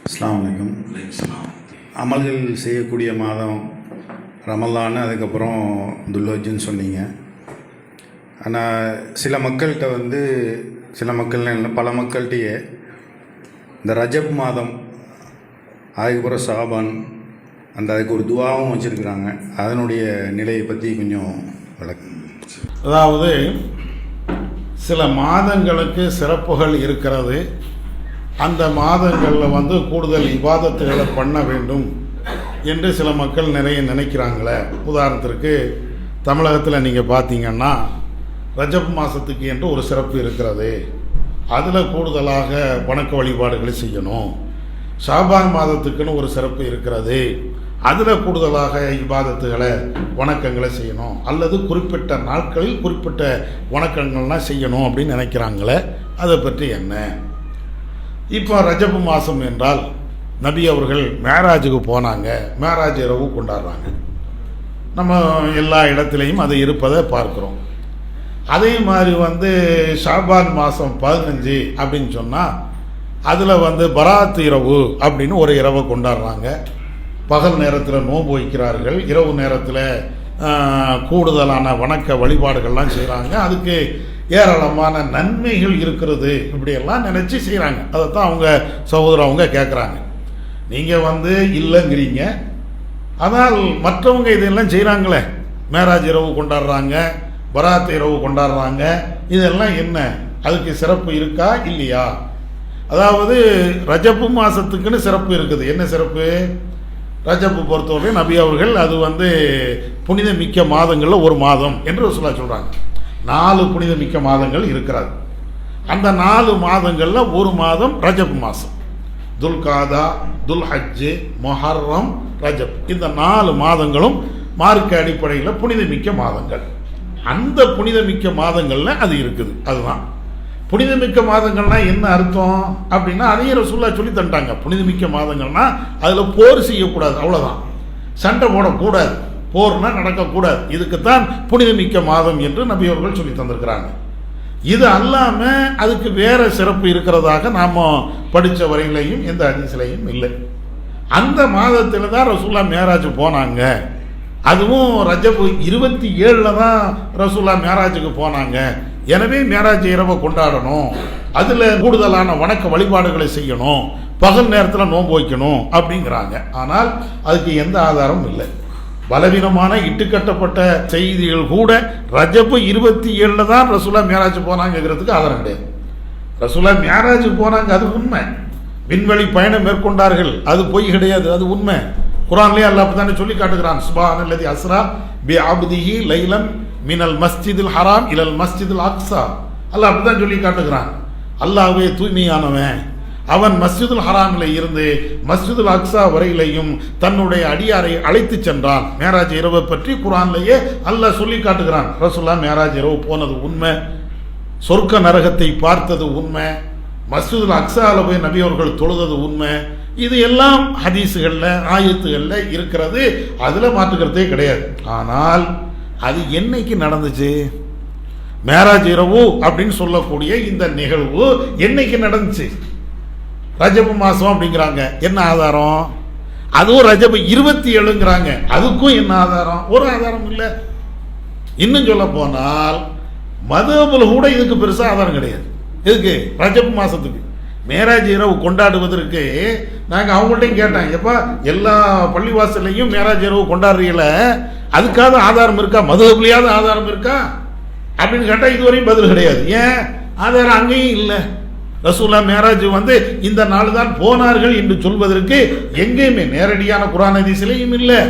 அஸ்ஸலாமு அலைக்கும். அமல்கள் செய்யக்கூடிய மாதம் ரமலான், அதுக்கப்புறம் துல்ஹஜ்ஜுன்னு சொன்னீங்க. ஆனால் சில மக்கள்கிட்ட சில மக்கள்னு இல்லை, பல மக்கள்கிட்டயே இந்த ரஜப் மாதம், அதுக்கப்புறம் ஷாபான், அதுக்கு ஒரு துவாவும் வச்சுருக்குறாங்க. அதனுடைய நிலையை பற்றி கொஞ்சம் விளக்குங்க. அதாவது சில மாதங்களுக்கு சிறப்புகள் இருக்கிறது. அந்த மாதங்களில் கூடுதல் இபாதத்துகளை பண்ண வேண்டும் என்று சில மக்கள் நிறைய நினைக்கிறாங்களே. உதாரணத்திற்கு தமிழகத்தில் நீங்கள் பார்த்தீங்கன்னா ரஜப் மாதத்துக்கு என்று ஒரு சிறப்பு இருக்கிறது. அதில் கூடுதலாக வணக்க வழிபாடுகளை செய்யணும். ஷாபான் மாதத்துக்குன்னு ஒரு சிறப்பு இருக்கிறது. அதில் கூடுதலாக இபாதத்துகளை வணக்கங்களை செய்யணும், அல்லது குறிப்பிட்ட நாட்களில் குறிப்பிட்ட வணக்கங்கள்லாம் செய்யணும் அப்படின்னு நினைக்கிறாங்களே. அதை பற்றி என்ன? இப்போ ரஜப் மாதம் என்றால் நபி அவர்கள் மேராஜுக்கு போனாங்க. மேராஜ் இரவு கொண்டாடுறாங்க. நம்ம எல்லா இடத்துலையும் அது இருப்பதை பார்க்குறோம். அதே மாதிரி ஷாபான் மாதம் 15 அப்படின்னு சொன்னால் அதில் பராத் இரவு அப்படின்னு ஒரு இரவை கொண்டாடுறாங்க. பகல் நேரத்தில் நோன்பு வைக்கிறார்கள், இரவு நேரத்தில் கூடுதலான வணக்க வழிபாடுகள்லாம் செய்கிறாங்க. அதுக்கு ஏராளமான நன்மைகள் இருக்கிறது. இப்படியெல்லாம் நினச்சி செய்கிறாங்க. அதைத்தான் அவங்க சகோதரவங்க கேட்குறாங்க. நீங்கள் இல்லைங்கிறீங்க, ஆனால் மற்றவங்க இதெல்லாம் செய்கிறாங்களே. மேராஜ் இரவு கொண்டாடுறாங்க, பராத் இரவு கொண்டாடுறாங்க. இதெல்லாம் என்ன? அதுக்கு சிறப்பு இருக்கா இல்லையா? அதாவது ரஜப்பு மாதத்துக்குன்னு சிறப்பு இருக்குது. என்ன சிறப்பு? ரஜப்பு பொறுத்தவரை நபி அவர்கள் அது புனித மிக்க மாதங்களில் ஒரு மாதம் என்று சொல்கிறாங்க. 4 புனித மிக்க மாதங்கள் இருக்கிறது. அந்த 4 மாதங்களில் ஒரு மாதம் ரஜப் மாதம். துல்காதா, துல்ஹஜ்ஜு, முஹர்ரம், ரஜப், இந்த 4 மாதங்களும் மார்க்க அடிப்படையில் புனித மிக்க மாதங்கள். அந்த புனித மிக்க மாதங்களில் அது இருக்குது. அதுதான் புனிதமிக்க மாதங்கள்னா என்ன அர்த்தம் அப்படின்னா, அதையும் ரசூலுல்லாஹ் சொல்லி தந்துட்டாங்க. புனிதமிக்க மாதங்கள்னா அதில் போர் செய்யக்கூடாது, அவ்வளோதான். சண்டை போடக்கூடாது, போர்னா நடக்கக்கூடாது. இதுக்குத்தான் புனிதமிக்க மாதம் என்று நபி அவர்கள் சொல்லி தந்திருக்கிறாங்க. இது அல்லாமல் அதுக்கு வேற சிறப்பு இருக்கிறதாக நாம் படித்த வரையிலையும் எந்த ஹதீஸ்லையும் இல்லை. அந்த மாதத்தில் தான் ரசூலுல்லாஹ் மேராஜ் போனாங்க. அதுவும் ரஜப் 27 தான் ரசூலுல்லாஹ் மேராஜுக்கு போனாங்க. எனவே மேராஜ் இரவை கொண்டாடணும், அதில் கூடுதலான வணக்க வழிபாடுகளை செய்யணும், பகல் நேரத்தில் நோன்பு வைக்கணும் அப்படிங்கிறாங்க. ஆனால் அதுக்கு எந்த ஆதாரமும் இல்லை. பலவீனமான இட்டுக்கட்டப்பட்ட செய்திகள் கூட ரஜப் 27 தான் ரசூலுல்லாஹ் மேராஜ் போனாங்கிறதுக்கு ஆதாரம் கிடையாது. ரசூலுல்லாஹ் மேராஜ் போனாங்க, அது உண்மை. விண்வெளி பயணம் மேற்கொண்டார்கள், அது பொய் கிடையாது, அது உண்மை. குர்ஆன்லயே அல்லாஹ் அப்படித்தானே சொல்லி காட்டுகிறான். சுப்ஹானல்லதி அஸ்ரா பி அப்திஹி லைலன் மினல் மஸ்ஜிதுல் ஹராம் இலல் மஸ்ஜிதுல் அக்ஸா. அல்லாஹ் அப்படித்தான் சொல்லி காட்டுகிறான். அல்லாஹ்வே தூய்மையானவன், அவன் மஸ்ஜிதுல் ஹராமில் இருந்து மஸ்ஜிதுல் அக்ஸா வரையிலையும் தன்னுடைய அடியாரை அழைத்து சென்றான். மேராஜ் இரவை பற்றி குர்ஆன்லயே அல்லாஹ் சொல்லி காட்டுகிறான். ரசூலுல்லாஹ் மேராஜ் இரவு போனது உண்மை, சொர்க்க நரகத்தை பார்த்தது உண்மை, மஸ்ஜிதுல் அக்ஸாவில் போய் நபி அவர்கள் தொழுதது உண்மை. இது எல்லாம் ஹதீஸுகளில் ஆயத்துகளில் இருக்கிறது, அதில் மாற்றுக்கிறதே கிடையாது. ஆனால் அது என்னைக்கு நடந்துச்சு? மேராஜ் இரவு அப்படின்னு சொல்லக்கூடிய இந்த நிகழ்வு என்னைக்கு நடந்துச்சு? ரஜப் மாதம் அப்படிங்கிறாங்க. என்ன ஆதாரம்? அதுவும் ரஜப் 27ங்கிறாங்க. அதுக்கும் என்ன ஆதாரம்? ஒரு ஆதாரம் இல்லை. இன்னும் சொல்ல போனால் மதுஹபுல் கூட இதுக்கு பெருசாக ஆதாரம் கிடையாது. எதுக்கு? ரஜப் மாதத்துக்கு மேராஜ் இரவு கொண்டாடுவதற்கு நாங்கள் அவங்கள்ட்டையும் கேட்டேன், எப்பா எல்லா பள்ளிவாசல்லையும் மேராஜ் இரவு கொண்டாடுறீங்கள, அதுக்காவது ஆதாரம் இருக்கா? மதுஹப்லையாவது ஆதாரம் இருக்கா அப்படின்னு கேட்டால் இதுவரையும் பதில் கிடையாது. ஏன்? ஆதாரம் அங்கேயும் இல்லை. ரசூலுல்லாஹ் மேராஜ் இந்த நாள் தான் போனார்கள் என்று சொல்வதற்கு எங்கேயுமே நேரடியான குர்ஆன் ஹதீஸ்லையும் இல்லை,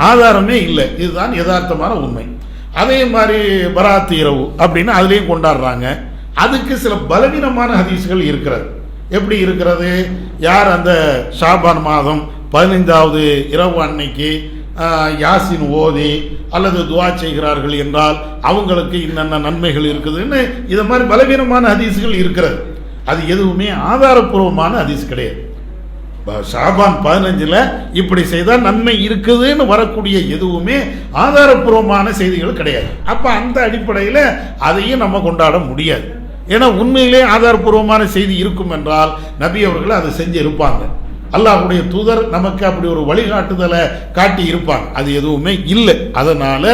ஆதாரமே இல்லை. இதுதான் யதார்த்தமான உண்மை. அதே மாதிரி பராத் இரவு அப்படின்னு அதுலேயும் கொண்டாடுறாங்க. அதுக்கு சில பலவீனமான ஹதீஸ்கள் இருக்கிறது. எப்படி இருக்கிறது? யார் அந்த ஷாபான் மாதம் 15வது இரவு அன்னைக்கு யாசின் ஓதி அல்லது துவா செய்கிறார்கள் என்றால் அவங்களுக்கு இன்னென்ன நன்மைகள் இருக்குதுன்னு இதை மாதிரி பலவீனமான ஹதீஸ்கள் இருக்கிறது. அது எதுவுமே ஆதாரப்பூர்வமான ஹதீஸ் கிடையாது. ஷாபான் 15ல் இப்படி செய்தால் நன்மை இருக்குதுன்னு வரக்கூடிய எதுவுமே ஆதாரப்பூர்வமான செய்திகள் கிடையாது. அப்போ அந்த அடிப்படையில் அதையும் நம்ம கொண்டாட முடியாது. ஏன்னா உண்மையிலே ஆதாரப்பூர்வமான செய்தி இருக்கும் என்றால் நபி அவர்கள் அதை செஞ்சு இருப்பாங்க. அல்லாஹ்வுடைய தூதர் நமக்கு அப்படி ஒரு வழிகாட்டுதலை காட்டி இருப்பாங்க. அது எதுவுமே இல்லை. அதனால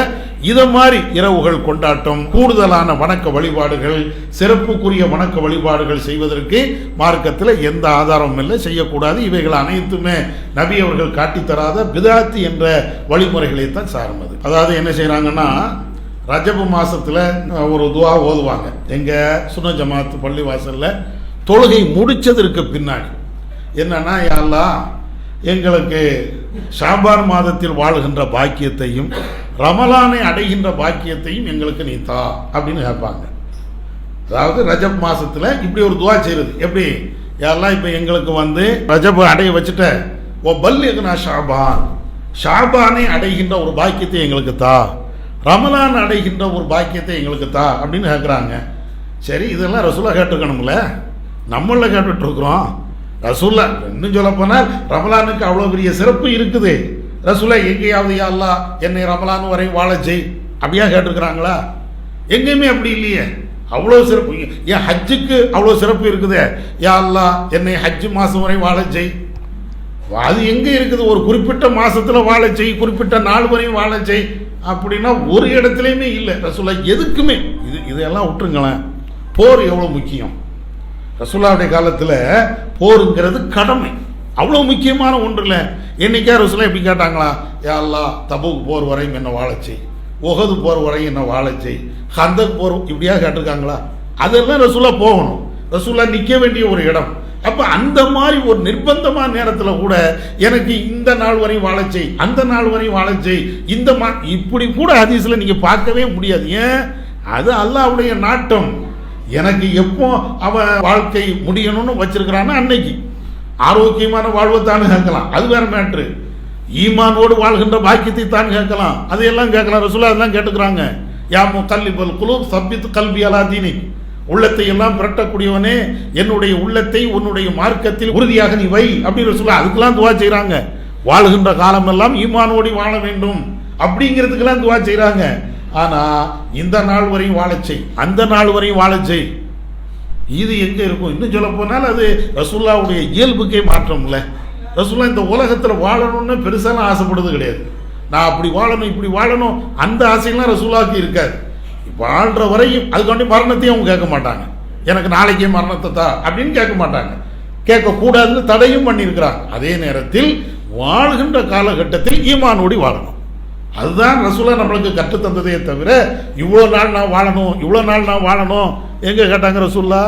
இதை மாதிரி இரவுகள் கொண்டாட்டம், கூடுதலான வணக்க வழிபாடுகள், சிறப்புக்குரிய வணக்க வழிபாடுகள் செய்வதற்கு மார்க்கத்தில் எந்த ஆதாரமும் இல்லை, செய்யக்கூடாது. இவைகள் அனைத்துமே நபி அவர்கள் காட்டித்தராத பிதாத்தி என்ற வழிமுறைகளைத்தான் சார்ந்தது. அதாவது என்ன செய்கிறாங்கன்னா, ரஜபு மாசத்துல ஒரு துவா ஓதுவாங்க. எங்க சுன்ன ஜமாத்து பள்ளி வாசல்ல தொழுகை முடிச்சதற்கு பின்னாடி என்னன்னா, யா அல்லாஹ் எங்களுக்கு ஷாபான் மாதத்தில் வாழ்கின்ற பாக்கியத்தையும் ரமலானை அடைகின்ற பாக்கியத்தையும் எங்களுக்கு நீ தா அப்படின்னு கேட்பாங்க. அதாவது ரஜப் மாசத்துல இப்படி ஒரு துவா செய்யறது. எப்படி, யா அல்லாஹ் இப்ப எங்களுக்கு வந்து ரஜப் அடைய வச்சுட்ட, ஓ பல்லிக்னா ஷாபான், ஷாபானை அடைகின்ற ஒரு பாக்கியத்தை எங்களுக்கு தா, ரமலான் அடைகின்ற ஒரு பாக்கியத்தை எங்களுக்கு தா அப்படின்னு கேட்குறாங்க. சரி, இதெல்லாம் ரசூலா கேட்டுருக்கணும்ல, நம்மள கேட்டுட்டு இருக்கிறோம். ரசூலா இன்னும் சொல்ல போனால் ரமலானுக்கு அவ்வளோ பெரிய சிறப்பு இருக்குது. ரசூலா எங்கேயாவது யா அல்லாஹ் என்னை ரமலான் வரை வாழ செய் அப்படியா கேட்டிருக்கிறாங்களா? எங்கேயுமே அப்படி இல்லையே. அவ்வளோ சிறப்பு. ஏன் ஹஜ்ஜுக்கு அவ்வளோ சிறப்பு இருக்குது, யா அல்லாஹ் என்னை ஹஜ்ஜு மாதம் வரை வாழ செய். அது எங்கே இருக்குது? ஒரு குறிப்பிட்ட மாசத்துல வாழ செய், குறிப்பிட்ட நாள் வரையும் வாழ செய் அப்படின்னா ஒரு இடத்துலையுமே இல்லை. ரசூலா எதுக்குமே இதெல்லாம் விட்டுருங்களேன். போர் எவ்வளோ முக்கியம். ரசூலாவுடைய காலத்தில் போருங்கிறது கடமை, அவ்வளோ முக்கியமான ஒன்று இல்லை. என்னைக்கா ரசூலா எப்படி கேட்டாங்களா, யா அல்லாஹ் தபூக் போர் வரையும் என்ன வாழ செய், உஹது போர் வரையும் என்ன வாழ செய், ஹந்தக் போர் இப்படியா கேட்டிருக்காங்களா? அதெல்லாம் ரசூலா போகணும். ரசூலா நிற்க வேண்டிய ஒரு இடம். அப்ப அந்த மாதிரி ஒரு நிர்பந்தமான நேரத்தில் கூட எனக்கு இந்த நாள் வரையும் வாழ செய், அந்த நாள் வரையும் வாழ செய், இந்த இப்படி கூட ஹதீஸ்ல நீங்க பார்க்கவே முடியாது. ஏன்? அது அல்லாஹ்வுடைய நாட்டம். எனக்கு எப்போ அவன் வாழ்க்கை முடியணும்னு வச்சிருக்கிறான்னு அன்னைக்கு ஆரோக்கியமான வாழ்வை தான் கேட்கலாம், அது வேற மேட்ரு. ஈமானோடு வாழ்கின்ற பாக்கியத்தை தான் கேட்கலாம், அதையெல்லாம் கேட்கலாம். ரசூலா அதெல்லாம் கேட்டுக்கிறாங்க. யா முகல்லிபல் குலூப் சப்பித் கல்பி அலா தீனிக், உள்ளத்தை எல்லாம் புரட்டக்கூடியவனே என்னுடைய உள்ளத்தை உன்னுடைய மார்க்கத்தில் உறுதியாக நீ வை அப்படின்னு ரசூலா அதுக்கெல்லாம் துவா செய்கிறாங்க. வாழ்கின்ற காலமெல்லாம் ஈமானோடி வாழ வேண்டும் அப்படிங்கிறதுக்கெல்லாம் துவா செய்கிறாங்க. ஆனால் இந்த நாள் வரையும் வாழ செய், அந்த நாள் வரையும் வாழ செய், இது எங்கே இருக்கும்? இன்னும் சொல்ல போனால் அது ரசூல்லாவுடைய இயல்புக்கே மாற்றம் இல்லை. ரசூல்லா இந்த உலகத்தில் வாழணும்னு பெருசாலாம் ஆசைப்படுறது கிடையாது. நான் அப்படி வாழணும் இப்படி வாழணும் அந்த ஆசையெல்லாம் ரசூல்லாவுக்கு இருக்காது. வாழ்கிற வரையும் அதுக்காண்டி மரணத்தையும் அவங்க கேட்க மாட்டாங்க. எனக்கு நாளைக்கே மரணத்தை தா அப்படின்னு கேட்க மாட்டாங்க, கேட்கக்கூடாதுன்னு தடையும் பண்ணியிருக்கிறாங்க. அதே நேரத்தில் வாழ்கின்ற காலகட்டத்தில் ஈமானோடி வாழணும். அதுதான் ரசூலா நம்மளுக்கு கற்றுத்தந்ததே தவிர இவ்வளோ நாள் நான் வாழணும் இவ்வளோ நாள் நான் வாழணும் எங்கே கேட்டாங்க ரசூல்லா?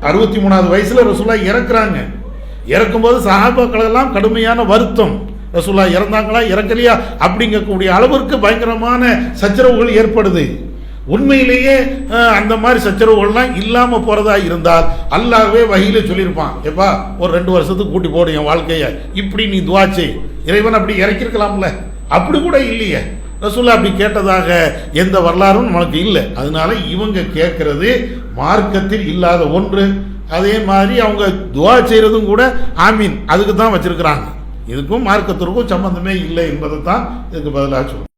63வது வயசில் ரசூல்லா இறக்குறாங்க. இறக்கும்போது சஹாபாக்கள் எல்லாம் கடுமையான வருத்தம், ரசூல்லா இறந்தாங்களா இறக்கலையா அப்படிங்கக்கூடிய அளவிற்கு பயங்கரமான சச்சரவுகள் ஏற்படுது. உண்மையிலேயே அந்த மாதிரி சச்சரவுகள்லாம் இல்லாமல் போகிறதா இருந்தால் அல்லாஹ்வே வஹீல சொல்லியிருப்பான், எப்பா ஒரு 2 வருஷத்துக்கு கூட்டி போடு என் வாழ்க்கையை, இப்படி நீ துஆ செய், இறைவன் அப்படி இறக்கிருக்கலாம்ல. அப்படி கூட இல்லையே. ரசூல்லா அப்படி கேட்டதாக எந்த வரலாறும் நம்மளுக்கு இல்லை. அதனால இவங்க கேட்கறது மார்க்கத்தில் இல்லாத ஒன்று. அதே மாதிரி அவங்க துஆ செய்கிறதும் கூட ஆமீன் அதுக்கு தான் வச்சிருக்கிறாங்க. இதுக்கும் மார்க்கத்திற்கும் சம்பந்தமே இல்லை என்பதை தான் இதுக்கு பதிலாக சொல்லுவோம்.